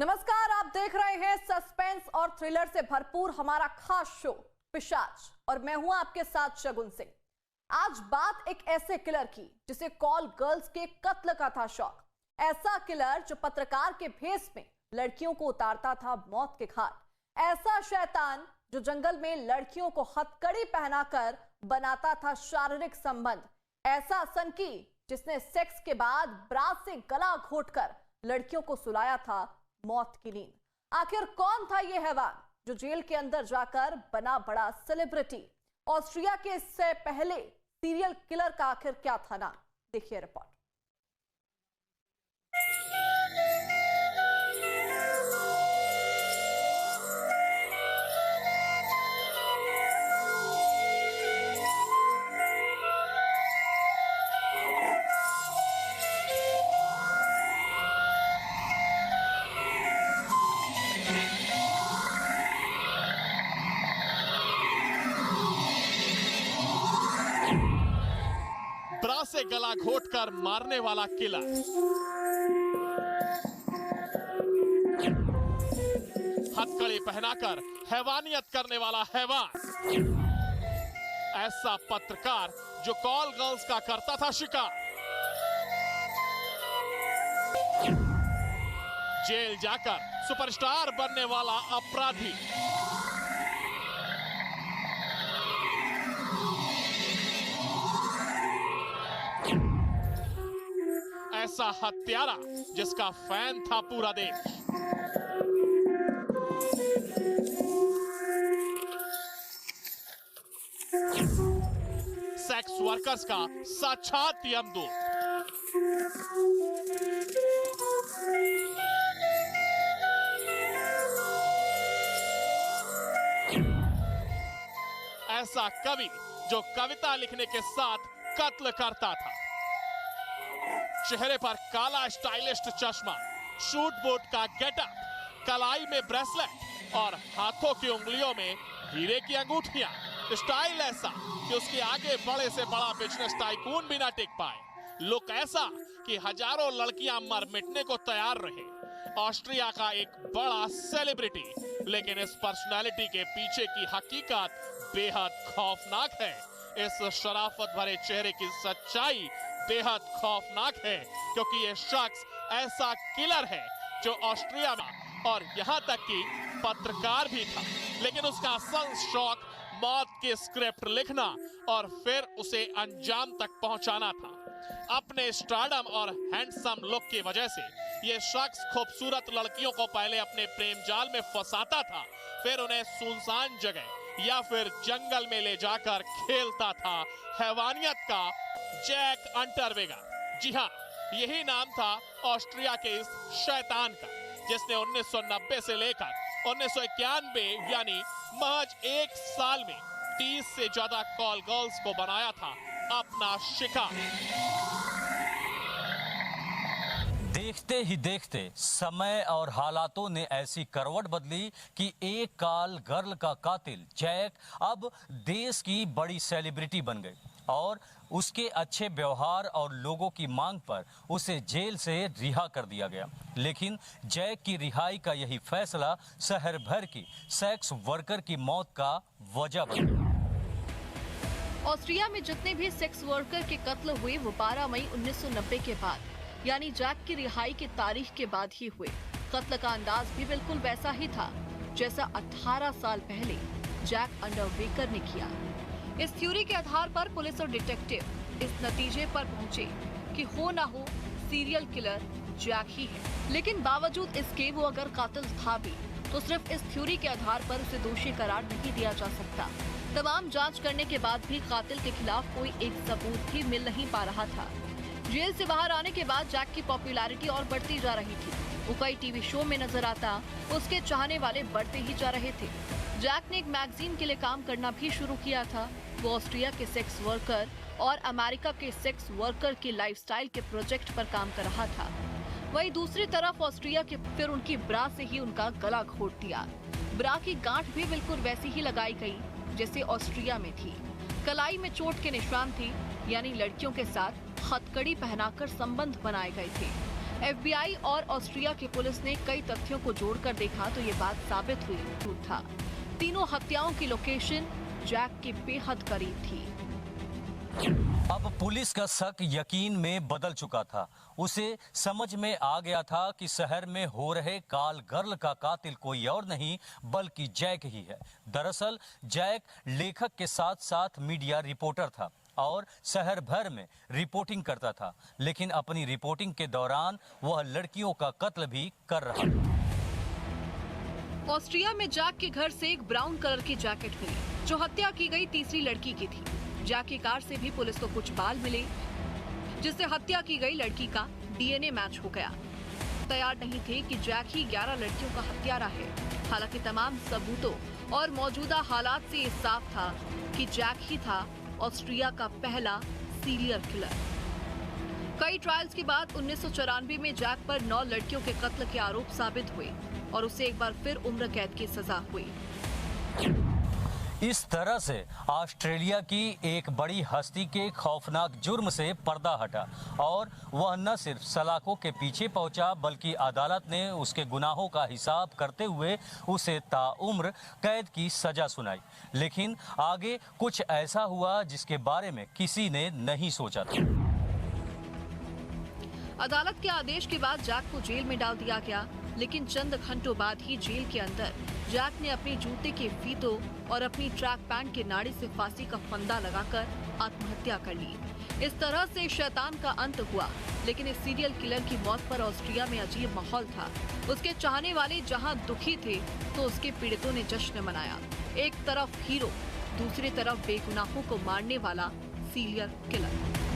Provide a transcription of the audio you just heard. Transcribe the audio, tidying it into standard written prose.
नमस्कार, आप देख रहे हैं सस्पेंस और थ्रिलर से भरपूर हमारा खास शो पिशाच और मैं हूं आपके साथ शगुन सिंह। आज बात एक ऐसे किलर की जिसे कॉल गर्ल्स के कत्ल का था शौक। ऐसा किलर जो पत्रकार के भेष में लड़कियों को उतारता था मौत के घाट। ऐसा शैतान जो जंगल में लड़कियों को हथकड़ी पहनाकर बनाता था शारीरिक संबंध। ऐसा सनकी जिसने सेक्स के बाद ब्रास से गला घोटकर लड़कियों को सुलाया था मौत की नींद। आखिर कौन था यह हैवान जो जेल के अंदर जाकर बना बड़ा सेलिब्रिटी? ऑस्ट्रिया के इससे पहले सीरियल किलर का आखिर क्या था नाम? देखिए रिपोर्ट। ब्रा से गला घोटकर मारने वाला किलर, हथकड़ी पहनाकर हैवानियत करने वाला हैवान, ऐसा पत्रकार जो कॉल गर्ल्स का करता था शिकार, जेल जाकर सुपरस्टार बनने वाला अपराधी, ऐसा हत्यारा जिसका फैन था पूरा देश। सेक्स वर्कर्स का साक्षात यमदूत। ऐसा कवि जो कविता लिखने के साथ कत्ल करता था। चेहरे पर काला स्टाइलिस्ट चश्मा, शूट बूट का गेटअप, कलाई में ब्रेसलेट और हाथों की उंगलियों में हीरे की अंगूठियां। स्टाइल ऐसा कि उसके आगे बड़े से बड़ा बिजनेस टाइकून भी ना टिक पाए। लुक ऐसा कि हजारों लड़कियां मर मिटने को तैयार रहे। ऑस्ट्रिया का एक बड़ा सेलिब्रिटी, लेकिन इस पर्सनालिटी के पीछे की हकीकत बेहद खौफनाक है। इस शराफत भरे चेहरे की सच्चाई बेहद खौफनाक है, क्योंकि ये शख्स ऐसा किलर है जो ऑस्ट्रिया में और यहां तक कि पत्रकार भी था, लेकिन उसका असल शौक मौत की स्क्रिप्ट लिखना और फिर उसे अंजाम तक पहुंचाना था। अपने स्टारडम और हैंडसम लुक की वजह से ये शख्स खूबसूरत लड़कियों को पहले अपने प्रेम जाल में फंसाता था, फिर उन्हें सुनसान जगह या फिर जंगल में ले जाकर खेलता था हैवानियत का जैक अंटरवेगर। जी हाँ, यही नाम था ऑस्ट्रिया के इस शैतान का, जिसने 1990 से लेकर 1991 यानी महज एक साल में 30 से ज्यादा कॉल गर्ल्स को बनाया था अपना शिकार। देखते ही देखते समय और हालातों ने ऐसी करवट बदली कि एक कॉल गर्ल का कातिल जैक अब देश की बड़ी सेलिब्रिटी बन गए और उसके अच्छे व्यवहार और लोगों की मांग पर उसे जेल से रिहा कर दिया गया। लेकिन जैक की रिहाई का यही फैसला शहर भर की सेक्स वर्कर की मौत का वजह बन गया। ऑस्ट्रिया में जितने भी सेक्स वर्कर के कत्ल हुए वो 12 मई 1990 के बाद, यानी जैक की रिहाई की तारीख के बाद ही हुए। कत्ल का अंदाज भी बिल्कुल वैसा ही था जैसा 18 साल पहले जैक अंडरवेकर ने किया। इस थ्योरी के आधार पर पुलिस और डिटेक्टिव इस नतीजे पर पहुंचे कि हो ना हो सीरियल किलर जैक ही है। लेकिन बावजूद इसके वो अगर कातिल था भी तो सिर्फ इस थ्योरी के आधार पर उसे दोषी करार नहीं दिया जा सकता। तमाम जांच करने के बाद भी कातिल के खिलाफ कोई एक सबूत भी मिल नहीं पा रहा था। जेल से बाहर आने के बाद जैक की पॉपुलैरिटी और बढ़ती जा रही थी। वो कई टीवी शो में नजर आता, उसके चाहने वाले बढ़ते ही जा रहे थे। जैक ने एक मैगजीन के लिए काम करना भी शुरू किया था। वो ऑस्ट्रिया के सेक्स वर्कर और अमेरिका के सेक्स वर्कर के लाइफस्टाइल के प्रोजेक्ट पर काम कर रहा था। वहीं दूसरी तरफ ऑस्ट्रिया के फिर उनकी ब्रा से ही उनका गला घोट दिया। ब्रा की गांठ भी बिल्कुल वैसी ही लगाई गई जैसे ऑस्ट्रिया में थी। कलाई में चोट के निशान थे, यानी लड़कियों के साथ हथकड़ी पहनाकर संबंध बनाए गए थे। FBI और ऑस्ट्रिया की पुलिस ने कई तथ्यों को जोड़कर देखा तो ये बात साबित हुई झूठ था। तीनों हत्याओं की लोकेशन जैक के बेहद करीब थी। अब पुलिस का शक यकीन में बदल चुका था। उसे समझ में आ गया था कि शहर में हो रहे काल गर्ल का कातिल कोई और नहीं बल्कि जैक ही है। दरअसल जैक लेखक के साथ साथ मीडिया रिपोर्टर था और शहर भर में रिपोर्टिंग करता था, लेकिन अपनी रिपोर्टिंग के दौरान वह लड़कियों का कत्ल भी कर रहा था। ऑस्ट्रिया में जैक के घर से एक ब्राउन कलर की जैकेट मिली जो हत्या की गई तीसरी लड़की की थी। जैक की कार से भी पुलिस को कुछ बाल मिले जिससे हत्या की गई लड़की का DNA मैच हो गया। तैयार नहीं थे कि जैक ही 11 लड़कियों का हत्यारा है। हालांकि तमाम सबूतों और मौजूदा हालात से ये साफ था कि जैक ही था ऑस्ट्रिया का पहला सीरियल किलर। कई ट्रायल्स के बाद 1994 में जैक पर 9 लड़कियों के कत्ल के आरोप साबित हुए और उसे एक बार फिर उम्र कैद की सजा हुई। इस तरह से ऑस्ट्रेलिया की एक बड़ी हस्ती के खौफनाक जुर्म से पर्दा हटा और वह न सिर्फ सलाखों के पीछे पहुंचा बल्कि अदालत ने उसके गुनाहों का हिसाब करते हुए उसे ताउम्र कैद की सजा सुनाई। लेकिन आगे कुछ ऐसा हुआ जिसके बारे में किसी ने नहीं सोचा था। अदालत के आदेश के बाद जैक को जेल में डाल दिया गया, लेकिन चंद घंटों बाद ही जेल के अंदर जैक ने अपने जूते के फीतों और अपनी ट्रैक पैंट के नाड़े से फांसी का फंदा लगाकर आत्महत्या कर ली। इस तरह से शैतान का अंत हुआ। लेकिन इस सीरियल किलर की मौत पर ऑस्ट्रिया में अजीब माहौल था। उसके चाहने वाले जहां दुखी थे तो उसके पीड़ितों ने जश्न मनाया। एक तरफ हीरो, दूसरी तरफ बेगुनाहों को मारने वाला सीरियल किलर।